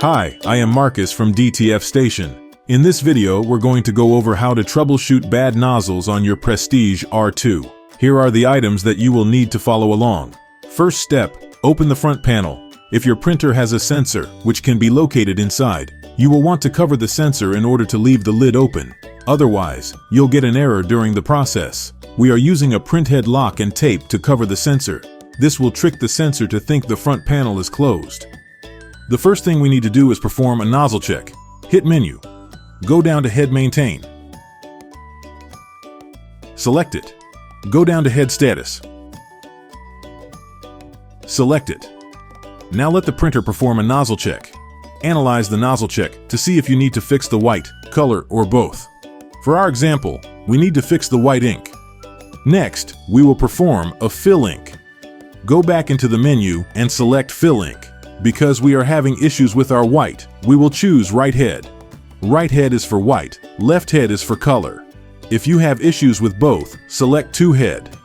Hi, I am Marcus from DTF Station. In this video, we're going to go over how to troubleshoot bad nozzles on your Prestige R2. Here are the items that you will need to follow along. First step, open the front panel. If your printer has a sensor, which can be located inside, you will want to cover the sensor in order to leave the lid open. Otherwise, you'll get an error during the process. We are using a printhead lock and tape to cover the sensor. This will trick the sensor to think the front panel is closed. The first thing we need to do is perform a nozzle check. Hit Menu. Go down to Head Maintain. Select it. Go down to Head Status. Select it. Now let the printer perform a nozzle check. Analyze the nozzle check to see if you need to fix the white, color, or both. For our example, we need to fix the white ink. Next, we will perform a fill ink. Go back into the menu and select Fill ink. Because we are having issues with our white, we will choose right head. Right head is for white, left head is for color. If you have issues with both, select two head.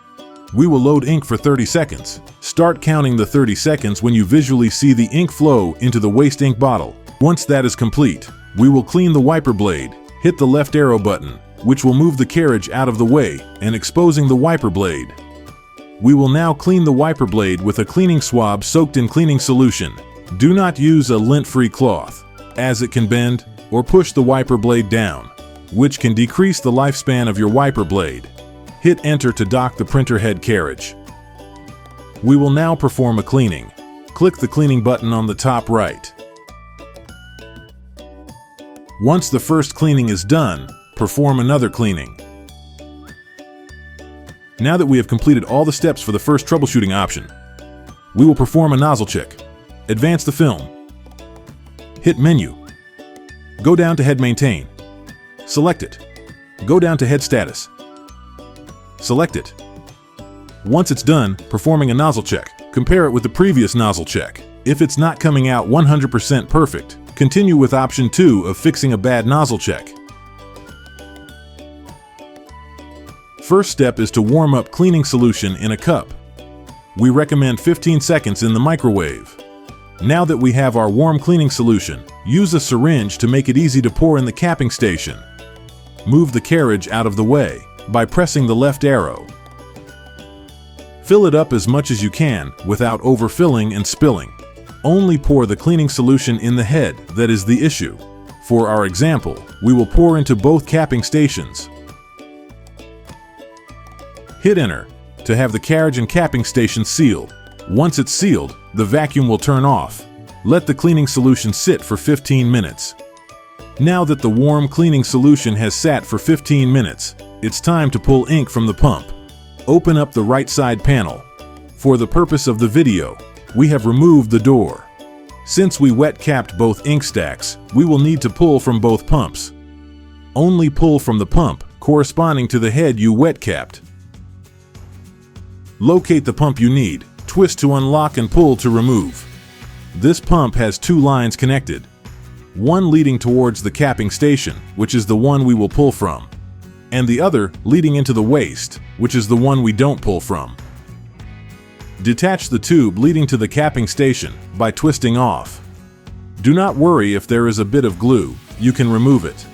We will load ink for 30 seconds. Start counting the 30 seconds when you visually see the ink flow into the waste ink bottle. Once that is complete, we will clean the wiper blade. Hit the left arrow button, which will move the carriage out of the way and exposing the wiper blade. We will now clean the wiper blade with a cleaning swab soaked in cleaning solution. Do not use a lint-free cloth, as it can bend or push the wiper blade down, which can decrease the lifespan of your wiper blade. Hit Enter to dock the printer head carriage. We will now perform a cleaning. Click the cleaning button on the top right. Once the first cleaning is done, perform another cleaning. Now that we have completed all the steps for the first troubleshooting option, we will perform a nozzle check. Advance the film. Hit Menu. Go down to Head Maintain. Select it. Go down to Head Status. Select it. Once it's done performing a nozzle check, compare it with the previous nozzle check. If it's not coming out 100% perfect, continue with option 2 of fixing a bad nozzle check. First step is to warm up cleaning solution in a cup. We recommend 15 seconds in the microwave. Now that we have our warm cleaning solution, use a syringe to make it easy to pour in the capping station. Move the carriage out of the way by pressing the left arrow. Fill it up as much as you can without overfilling and spilling. Only pour the cleaning solution in the head that is the issue. For our example, we will pour into both capping stations. Hit Enter to have the carriage and capping station sealed. Once it's sealed, the vacuum will turn off. Let the cleaning solution sit for 15 minutes. Now that the warm cleaning solution has sat for 15 minutes, it's time to pull ink from the pump. Open up the right side panel. For the purpose of the video, we have removed the door. Since we wet capped both ink stacks, we will need to pull from both pumps. Only pull from the pump corresponding to the head you wet capped. Locate the pump you need, twist to unlock and pull to remove. This pump has two lines connected. One leading towards the capping station, which is the one we will pull from, and the other leading into the waste, which is the one we don't pull from. Detach the tube leading to the capping station by twisting off. Do not worry if there is a bit of glue, you can remove it.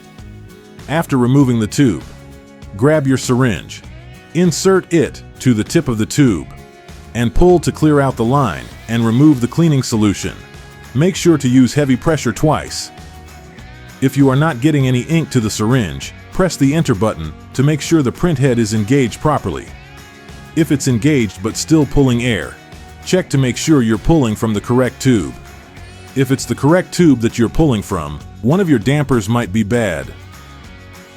After removing the tube, grab your syringe. Insert it to the tip of the tube and pull to clear out the line and remove the cleaning solution. Make sure to use heavy pressure twice. If you are not getting any ink to the syringe, press the Enter button to make sure the print head is engaged properly. If it's engaged but still pulling air, check to make sure you're pulling from the correct tube. If it's the correct tube that you're pulling from, one of your dampers might be bad.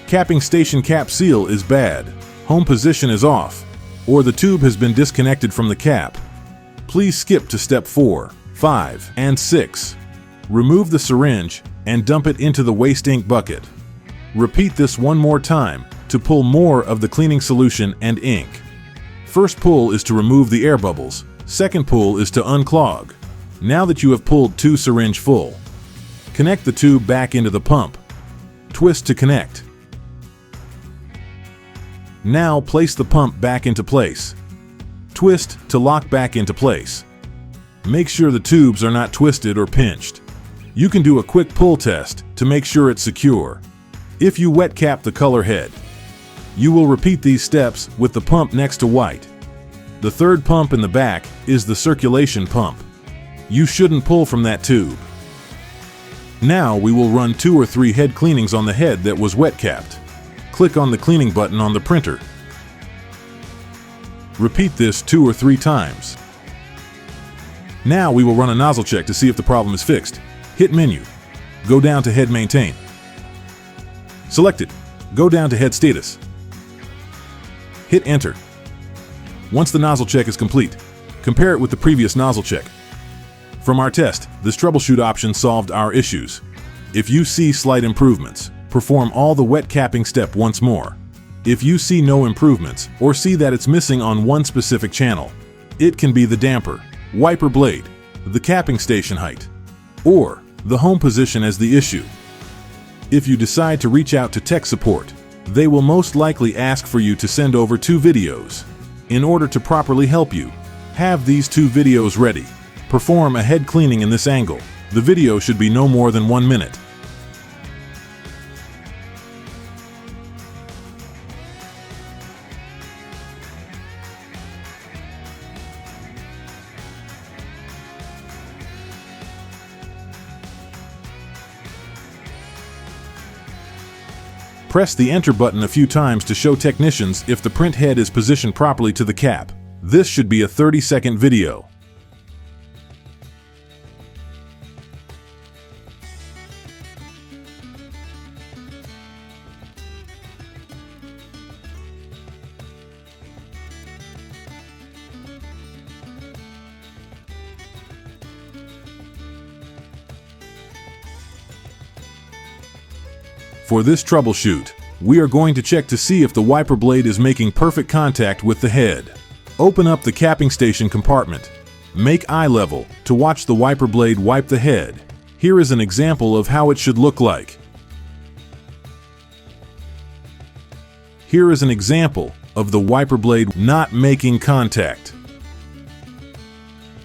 Capping station cap seal is bad, home position is off, or the tube has been disconnected from the cap. Please skip to step 4, 5, and 6. Remove the syringe and dump it into the waste ink bucket. Repeat this one more time to pull more of the cleaning solution and ink. First pull is to remove the air bubbles. Second pull is to unclog. Now that you have pulled 2 syringe full, connect the tube back into the pump. Twist to connect. Now place the pump back into place. Twist to lock back into place. Make sure the tubes are not twisted or pinched. You can do a quick pull test to make sure it's secure. If you wet cap the color head, you will repeat these steps with the pump next to white. The third pump in the back is the circulation pump. You shouldn't pull from that tube. Now we will run 2 or 3 head cleanings on the head that was wet capped. Click on the cleaning button on the printer. Repeat this 2 or 3 times. Now we will run a nozzle check to see if the problem is fixed. Hit Menu. Go down to Head Maintain. Select it. Go down to Head Status. Hit Enter. Once the nozzle check is complete, compare it with the previous nozzle check. From our test, this troubleshoot option solved our issues. If you see slight improvements, perform all the wet capping step once more. If you see no improvements or see that it's missing on one specific channel, it can be the damper, wiper blade, the capping station height, or the home position as the issue. If you decide to reach out to tech support, they will most likely ask for you to send over 2 videos. In order to properly help you, have these 2 videos ready. Perform a head cleaning in this angle. The video should be no more than 1 minute. Press the Enter button a few times to show technicians if the print head is positioned properly to the cap. This should be a 30-second video. For this troubleshoot, we are going to check to see if the wiper blade is making perfect contact with the head. Open up the capping station compartment. Make eye level to watch the wiper blade wipe the head. Here is an example of how it should look like. Here is an example of the wiper blade not making contact.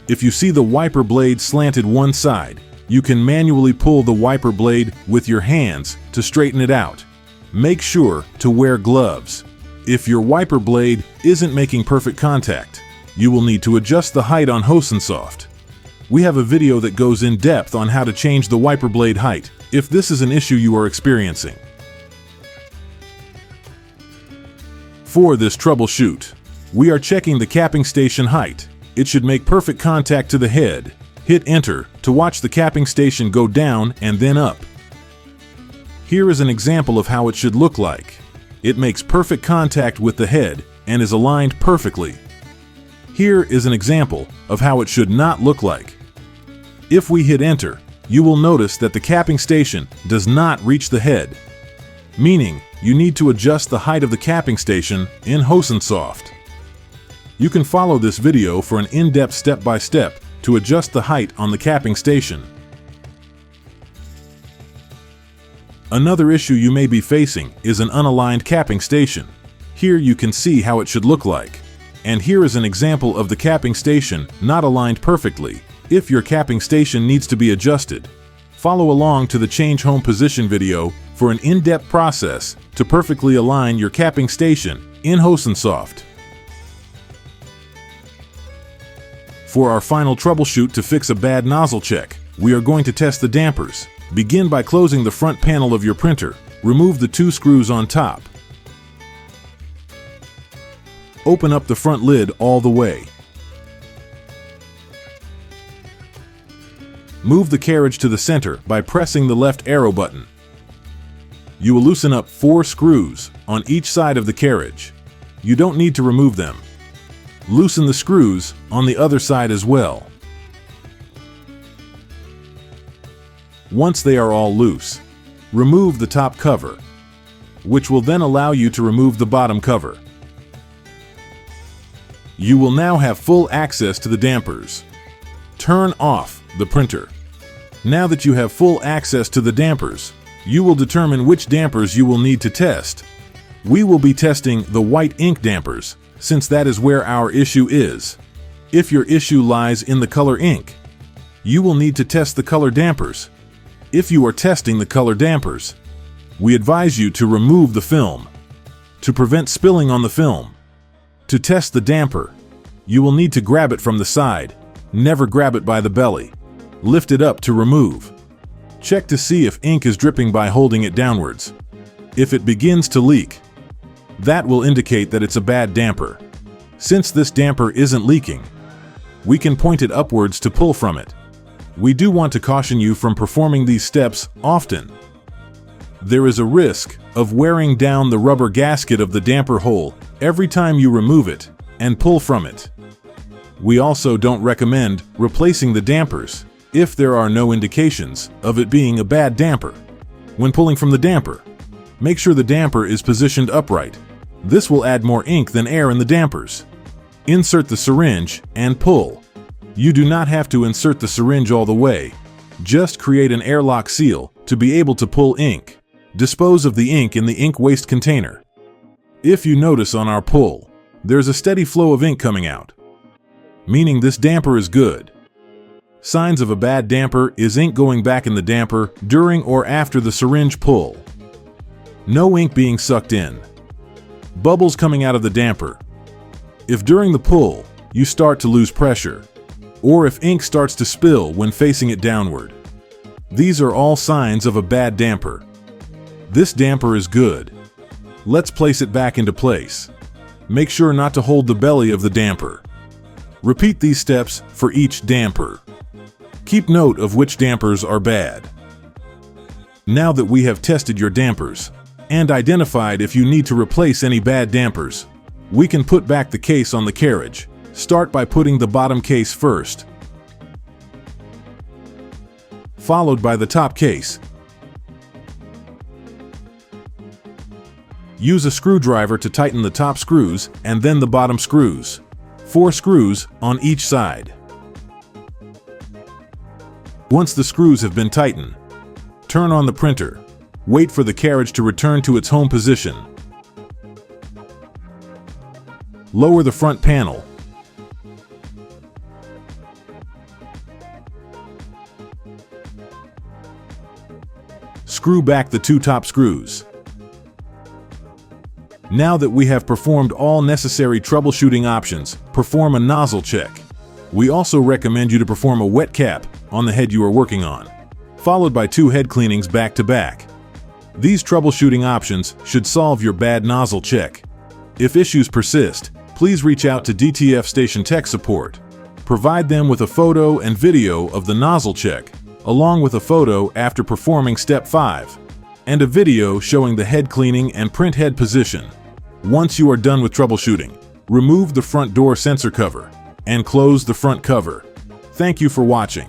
If you see the wiper blade slanted one side, you can manually pull the wiper blade with your hands to straighten it out. Make sure to wear gloves. If your wiper blade isn't making perfect contact, you will need to adjust the height on Hosensoft. We have a video that goes in depth on how to change the wiper blade height if this is an issue you are experiencing. For this troubleshoot, we are checking the capping station height. It should make perfect contact to the head. Hit Enter to watch the capping station go down and then up. Here is an example of how it should look like. It makes perfect contact with the head and is aligned perfectly. Here is an example of how it should not look like. If we hit Enter, you will notice that the capping station does not reach the head, meaning you need to adjust the height of the capping station in Hosensoft. You can follow this video for an in-depth step-by-step to adjust the height on the capping station. Another issue you may be facing is an unaligned capping station. Here you can see how it should look like. And here is an example of the capping station not aligned perfectly. If your capping station needs to be adjusted, follow along to the Change Home Position video for an in-depth process to perfectly align your capping station in Hosensoft. For our final troubleshoot to fix a bad nozzle check, we are going to test the dampers. Begin by closing the front panel of your printer. Remove the 2 screws on top. Open up the front lid all the way. Move the carriage to the center by pressing the left arrow button. You will loosen up 4 screws on each side of the carriage. You don't need to remove them. Loosen the screws on the other side as well. Once they are all loose, remove the top cover, which will then allow you to remove the bottom cover. You will now have full access to the dampers. Turn off the printer. Now that you have full access to the dampers, you will determine which dampers you will need to test. We will be testing the white ink dampers, since that is where our issue is. If your issue lies in the color ink, you will need to test the color dampers. If you are testing the color dampers, we advise you to remove the film to prevent spilling on the film. To test the damper, you will need to grab it from the side. Never grab it by the belly. Lift it up to remove. Check to see if ink is dripping by holding it downwards. If it begins to leak, that will indicate that it's a bad damper. Since this damper isn't leaking, we can point it upwards to pull from it. We do want to caution you from performing these steps often. There is a risk of wearing down the rubber gasket of the damper hole every time you remove it and pull from it. We also don't recommend replacing the dampers if there are no indications of it being a bad damper. When pulling from the damper, make sure the damper is positioned upright. This will add more ink than air in the dampers. Insert the syringe and pull. You do not have to insert the syringe all the way. Just create an airlock seal to be able to pull ink. Dispose of the ink in the ink waste container. If you notice on our pull, there's a steady flow of ink coming out, meaning this damper is good. Signs of a bad damper is ink going back in the damper during or after the syringe pull. No ink being sucked in. Bubbles coming out of the damper. If during the pull you start to lose pressure, or if ink starts to spill when facing it downward, these are all signs of a bad damper. This damper is good. Let's place it back into place. Make sure not to hold the belly of the damper. Repeat these steps for each damper. Keep note of which dampers are bad. Now that we have tested your dampers and identified if you need to replace any bad dampers, we can put back the case on the carriage. Start by putting the bottom case first, followed by the top case. Use a screwdriver to tighten the top screws and then the bottom screws. 4 screws on each side. Once the screws have been tightened, turn on the printer. Wait for the carriage to return to its home position. Lower the front panel. Screw back the 2 top screws. Now that we have performed all necessary troubleshooting options, perform a nozzle check. We also recommend you to perform a wet cap on the head you are working on, followed by 2 head cleanings back to back. These troubleshooting options should solve your bad nozzle check. If issues persist, please reach out to DTF Station Tech Support. Provide them with a photo and video of the nozzle check, along with a photo after performing Step 5, and a video showing the head cleaning and print head position. Once you are done with troubleshooting, remove the front door sensor cover and close the front cover. Thank you for watching.